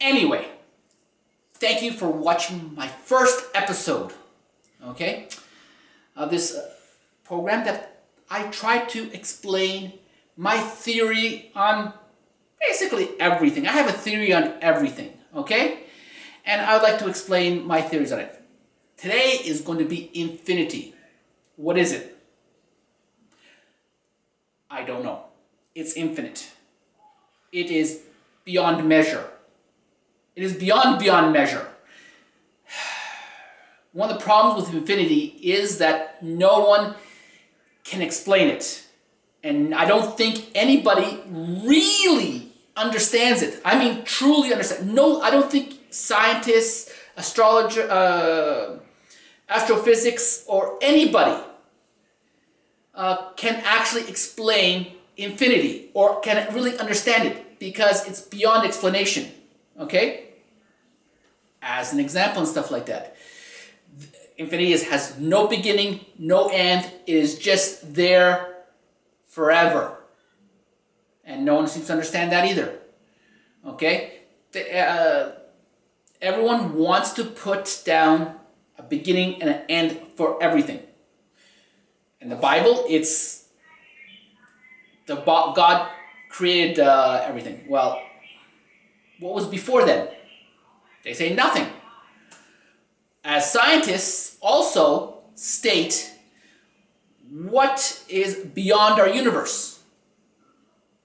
Anyway, thank you for watching my first episode, okay, of this program that I try to explain my theory on basically everything. I have a theory on everything, okay? And I would like to explain my theories on it. Today is going to be infinity. What is it? I don't know. It's infinite. It is beyond measure. It is beyond measure. One of the problems with infinity is that no one can explain it. And I don't think anybody really understands it. I mean, truly understand. No, I don't think scientists, astrologer, astrophysics, or anybody can actually explain infinity or can really understand it because it's beyond explanation. Okay? As an example and stuff like that. Infinity has no beginning, no end. It is just there forever. And no one seems to understand that either. Okay? Everyone wants to put down a beginning and an end for everything. In the Bible, it's God created everything. Well, what was before then? They say nothing. As scientists also state what is beyond our universe.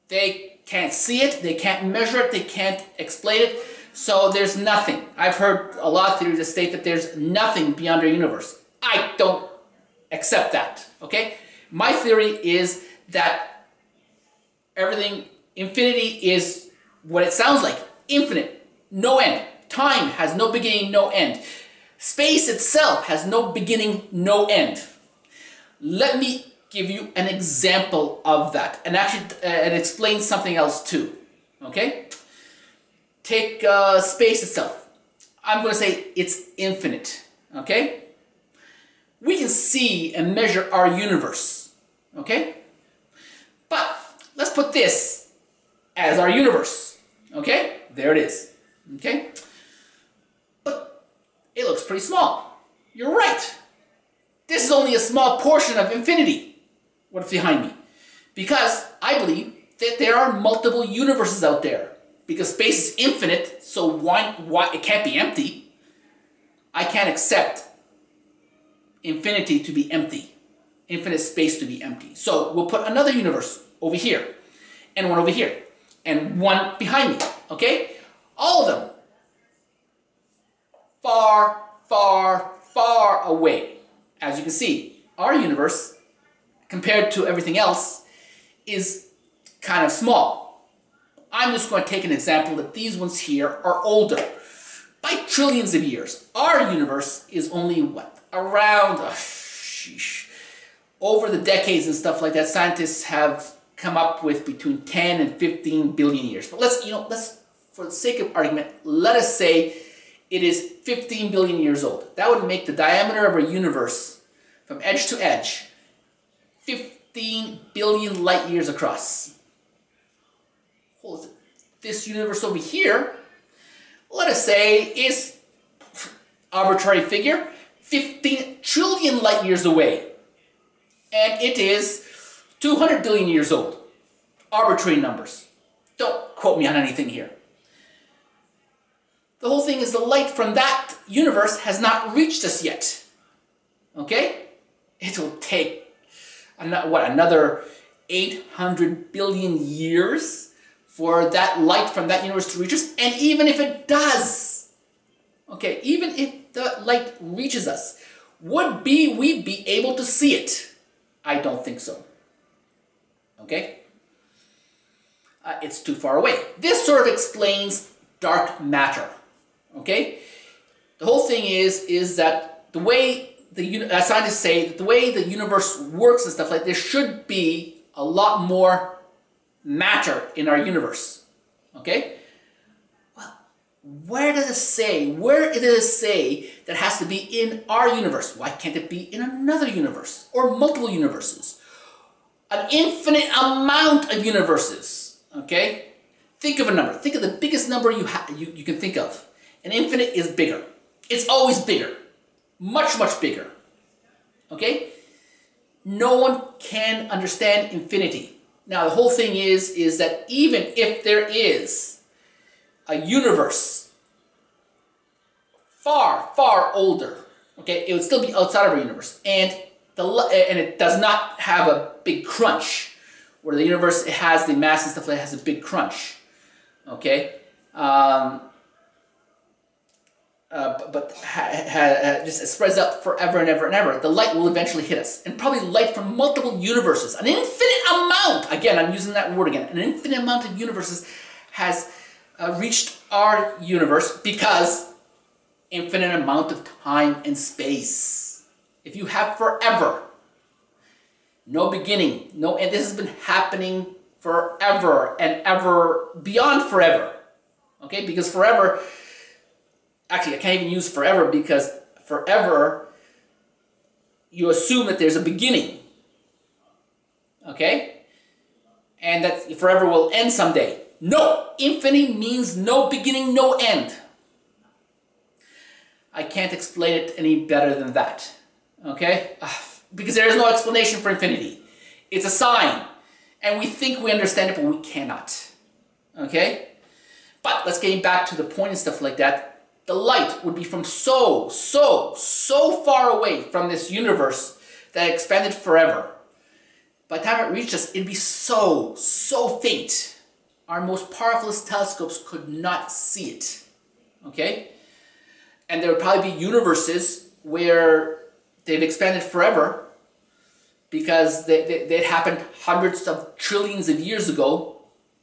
They can't see it, they can't measure it, they can't explain it, so there's nothing. I've heard a lot of theories that state that there's nothing beyond our universe. I don't accept that, okay? My theory is that everything, infinity is what it sounds like, infinite, no end. Time has no beginning, no end. Space itself has no beginning, no end. Let me give you an example of that, and actually it explains something else too, okay? Take space itself. I'm going to say it's infinite, okay? We can see and measure our universe, okay? But let's put this as our universe, okay? There it is, okay? But it looks pretty small. You're right. This is only a small portion of infinity. What's behind me? Because I believe that there are multiple universes out there. Because space is infinite, so why it can't be empty. I can't accept infinity to be empty. Infinite space to be empty. So we'll put another universe over here. And one over here. And one behind me. Okay? All of them. Far, far, far away. As you can see, our universe, compared to everything else, is kind of small. I'm just going to take an example that these ones here are older by trillions of years. Our universe is only what? Around, over the decades and stuff like that, scientists have come up with between 10 and 15 billion years. But let's, for the sake of argument, let us say it is 15 billion years old. That would make the diameter of our universe from edge to edge 15 billion light years across. This universe over here, let us say, is, arbitrary figure, 15 trillion light years away. And it is 200 billion years old. Arbitrary numbers. Don't quote me on anything here. The whole thing is the light from that universe has not reached us yet. Okay? It will take, another 800 billion years for that light from that universe to reach us. And even if it does, okay, even if the light reaches us, would we be able to see it? I don't think so. Okay? It's too far away. This sort of explains dark matter. Okay? The whole thing is that the way scientists say that the way the universe works and stuff like this, there should be a lot more matter in our universe. Okay? Well, where does it say that it has to be in our universe? Why can't it be in another universe or multiple universes? An infinite amount of universes. Okay? think of a number. Think of the biggest number you can think of. An infinite is bigger. It's always bigger. Much, much bigger. Okay? No one can understand infinity. Now, the whole thing is that even if there is a universe far, far older, okay, it would still be outside of our universe, and it does not have a big crunch, where the universe, it has the mass and stuff like that, has a big crunch, okay, just spreads out forever and ever and ever. The light will eventually hit us, and probably light from multiple universes, an infinite amount. Again, I'm using that word again. An infinite amount of universes has reached our universe because infinite amount of time and space. If you have forever, no beginning, no end. This has been happening forever and ever, beyond forever. Okay, because forever. Actually, I can't even use forever, because forever, you assume that there's a beginning. Okay? And that forever will end someday. No! Infinity means no beginning, no end. I can't explain it any better than that. Okay? Because there is no explanation for infinity. It's a sign. And we think we understand it, but we cannot. Okay? But let's get back to the point and stuff like that. The light would be from so far away from this universe that expanded forever. By the time it reached us, it'd be so faint. Our most powerful telescopes could not see it. Okay? And there would probably be universes where they've expanded forever because they happened hundreds of trillions of years ago,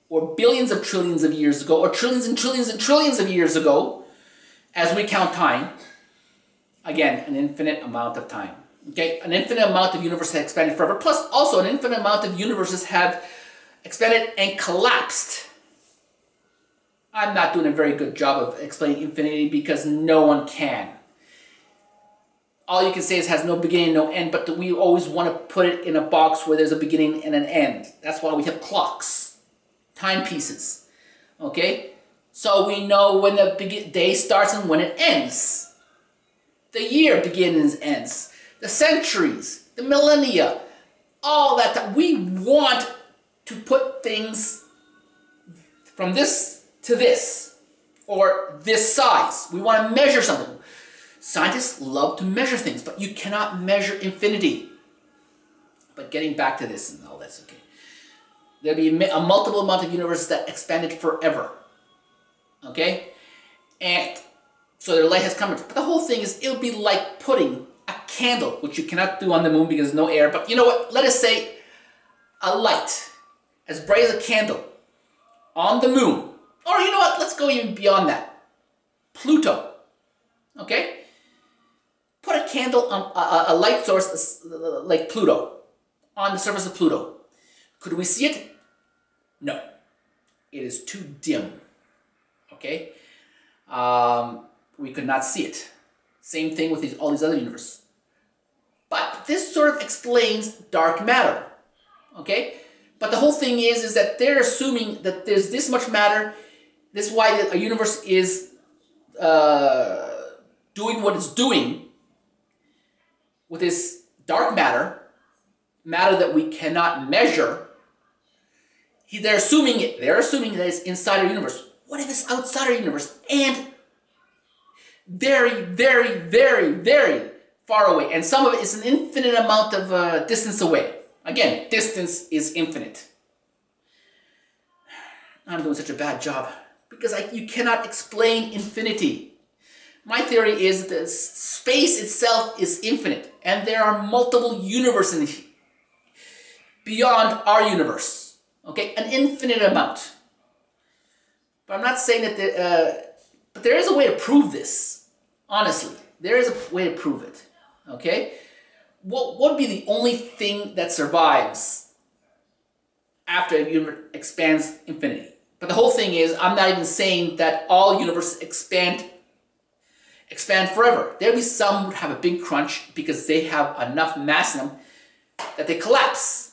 or billions of trillions of years ago, or trillions and trillions and trillions of years ago. As we count time, again, an infinite amount of time. Okay, an infinite amount of universes have expanded forever, plus also an infinite amount of universes have expanded and collapsed. I'm not doing a very good job of explaining infinity because no one can. All you can say is it has no beginning, no end, but we always want to put it in a box where there's a beginning and an end. That's why we have clocks, timepieces, okay? So we know when the day starts and when it ends. The year begins and ends. The centuries, the millennia, all that. We want to put things from this to this, or this size. We want to measure something. Scientists love to measure things, but you cannot measure infinity. But getting back to this and all that's okay. There'll be a multiple amount of universes that expanded forever. Okay? And so their light has come. But the whole thing is, it would be like putting a candle, which you cannot do on the moon because there's no air. But you know what? Let us say a light as bright as a candle on the moon. Or you know what? Let's go even beyond that. Pluto. Okay? Put a candle on a light source like Pluto on the surface of Pluto. Could we see it? No. It is too dim. Okay? We could not see it. Same thing with all these other universes. But this sort of explains dark matter. Okay? But the whole thing is that they're assuming that there's this much matter. This is why a universe is doing what it's doing with this dark matter, matter that we cannot measure. They're assuming that it's inside our universe. What if it's outside our universe and very, very, very, very far away? And some of it is an infinite amount of distance away. Again, distance is infinite. I'm doing such a bad job because you cannot explain infinity. My theory is that space itself is infinite, and there are multiple universes beyond our universe. Okay, an infinite amount. But I'm not saying that but there is a way to prove this. Honestly, there is a way to prove it. Okay, what would be the only thing that survives after a universe expands infinity? But the whole thing is, I'm not even saying that all universes expand forever. There'll be some who have a big crunch because they have enough mass in them that they collapse.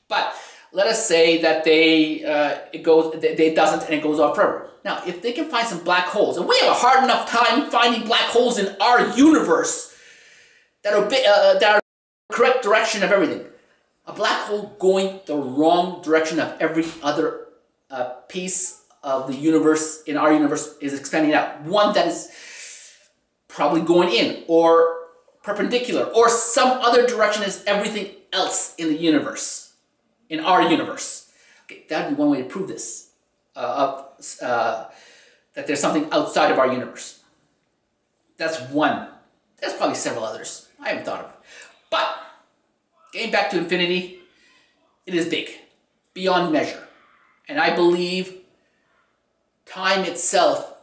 But let us say that it doesn't and it goes off forever. Now, if they can find some black holes, and we have a hard enough time finding black holes in our universe that are the correct direction of everything. A black hole going the wrong direction of every other piece of the universe in our universe is expanding out. One that is probably going in, or perpendicular, or some other direction as everything else in the universe, in our universe. Okay, that would be one way to prove this, that there's something outside of our universe. That's one. There's probably several others I haven't thought of. But, getting back to infinity, it is big, beyond measure. And I believe time itself,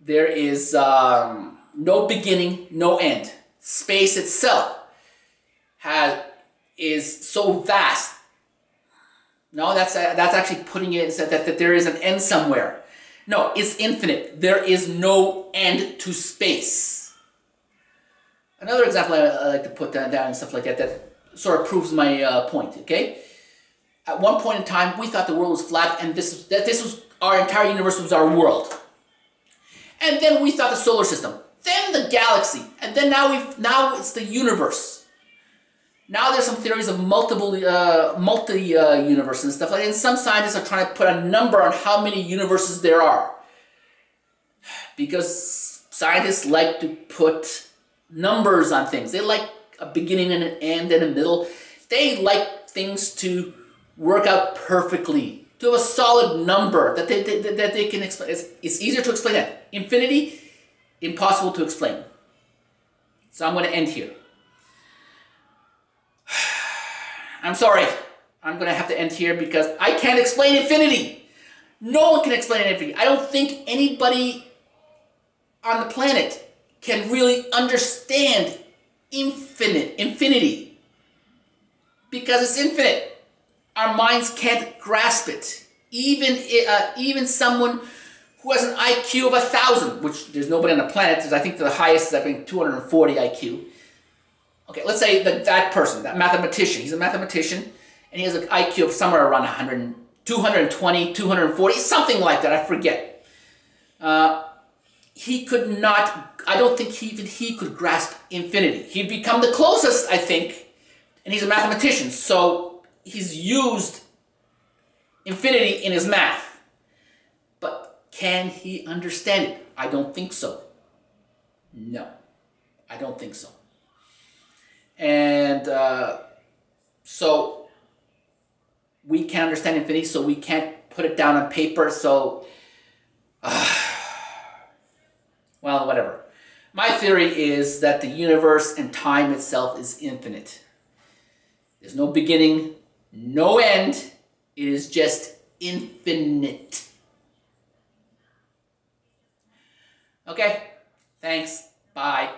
there is no beginning, no end. Space itself is so vast. No, that's actually putting it that there is an end somewhere. No, it's infinite. There is no end to space. Another example I like to put down and stuff like that sort of proves my point. Okay, at one point in time, we thought the world was flat, and this was our entire universe was our world. And then we thought the solar system, then the galaxy, and then now it's the universe. Now there's some theories of multi-universes and stuff like that, and some scientists are trying to put a number on how many universes there are. Because scientists like to put numbers on things. They like a beginning and an end and a middle. They like things to work out perfectly, to have a solid number that they can explain. It's easier to explain that. Infinity, impossible to explain. So I'm going to end here. I'm sorry. I'm going to have to end here because I can't explain infinity. No one can explain infinity. I don't think anybody on the planet can really understand infinity. Because it's infinite. Our minds can't grasp it. Even someone who has an IQ of 1,000, which there's nobody on the planet, I think the highest is I think 240 IQ. Okay, let's say that person, that mathematician, he's a mathematician, and he has an IQ of somewhere around 100, 220, 240, something like that, I forget. He could not, I don't think even he could grasp infinity. He'd become the closest, I think, and he's a mathematician, so he's used infinity in his math. But can he understand it? I don't think so. No, I don't think so. And so we can't understand infinity, so we can't put it down on paper, so well, whatever. My theory is that the universe and time itself is infinite. There's no beginning, no end. It is just infinite. Okay, thanks, bye.